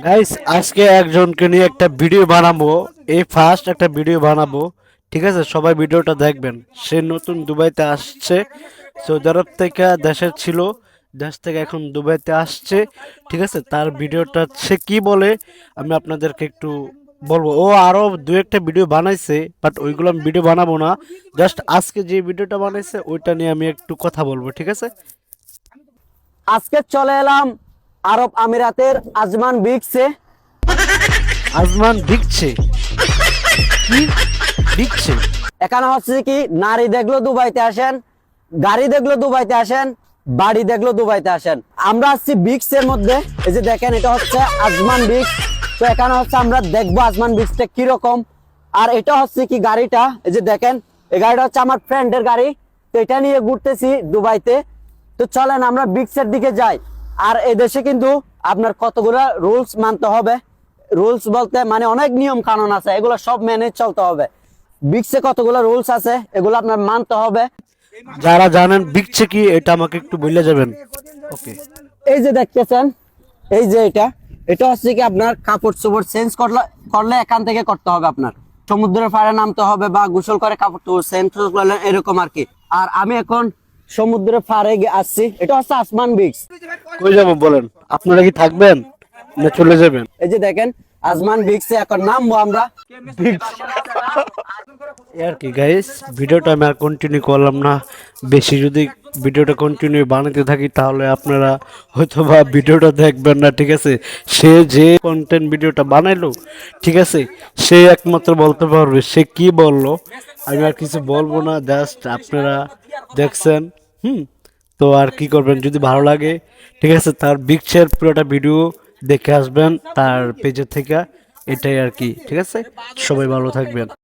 Guys আজকে একজনকে নিয়ে একটা ভিডিও বানাবো। এই ফার্স্ট একটা ভিডিও বানাবো, ঠিক আছে? সবাই ভিডিওটা দেখবেন। সে নতুন দুবাইতে আসছে, সৌদি আরব থেকে দেশের ছিল, দেশ থেকে এখন দুবাইতে আসছে, ঠিক আছে? তার ভিডিওটা সে কি বলে আমি আপনাদেরকে একটু বলবো। ও আরো দু একটা ভিডিও বানাইছে, বাট ওইগুলো আমি ভিডিও বানাবো না। জাস্ট আজকে যে ভিডিওটা বানাইছে ওইটা নিয়ে আমি একটু কথা বলবো, ঠিক আছে? আজকে চলে এলাম আরব আমিরাতের আজমান বিগসে। আজমান দিচ্ছে কি দিচ্ছে? এখানে হচ্ছে কি, নারী দেখলো দুবাইতে আসেন, গাড়ি দেখলো দুবাইতে আসেন, বাড়ি দেখলো দুবাইতে আসেন। আমরা আসছি বিগসের মধ্যে। এই যে দেখেন, এটা হচ্ছে আজমান বিগস। তো এখানে হচ্ছে আমরা দেখবো আজমান বিগসটা কিরকম। আর এটা হচ্ছে কি গাড়িটা, এই যে দেখেন, এই গাড়িটা হচ্ছে আমার ফ্রেন্ডের গাড়ি। তো এটা নিয়ে ঘুরতেছি দুবাইতে। তো চলেন আমরা বিগসের দিকে যাই। আর এই দেশে কিন্তু আপনার কতগুলো রুলস মানতে হবে। রুলস বলতে মানে অনেক নিয়ম কানুন আছে, এগুলো সব মেনে চলতে হবে। বিগসে কতগুলো রুলস আছে, এগুলো আপনার মানতে হবে। যারা জানেন বিকছে কি এটা আমাকে একটু বলে যাবেন। ওকে। এই যে দেখতেছেন, এই যে এটা হচ্ছে কি আপনার কাপড় চোপড় চেঞ্জ করলে এখান থেকে করতে হবে। আপনার সমুদ্রের পাড়ে নামতে হবে বা গোসল করে কাপড় চোপড় চেঞ্জ করলে, এরকম আর কি। আর আমি এখন সমুদ্রের পাড়ে আসছি। এটা হচ্ছে আসমান বিচ। কই যাবো বলেন? আপনারা কি থাকবেন না চলে যাবেন? এই যে দেখেন, আসমান বিচে এখন নামবো আমরা। এই আর কি গাইস, ভিডিওটা আমি আর কন্টিনিউ করলাম না। বেশি যদি ভিডিওটা কন্টিনিউ বানাতে থাকি তাহলে আপনারা হয়তো বা ভিডিওটা দেখবেন না, ঠিক আছে? সে যে কন্টেন্ট ভিডিওটা বানাইলো, ঠিক আছে, সে একমাত্র বলতে পারবে সে কি বললো। আমি আর কিছু বলবো না, জাস্ট আপনারা দেখছেন। তো আর কি করবেন, যদি ভালো লাগে, ঠিক আছে, তার বিগচের পুরোটা ভিডিও দেখে আসবেন তার পেজের থেকে। এটাই আর কি, ঠিক আছে? সবাই ভালো থাকবেন।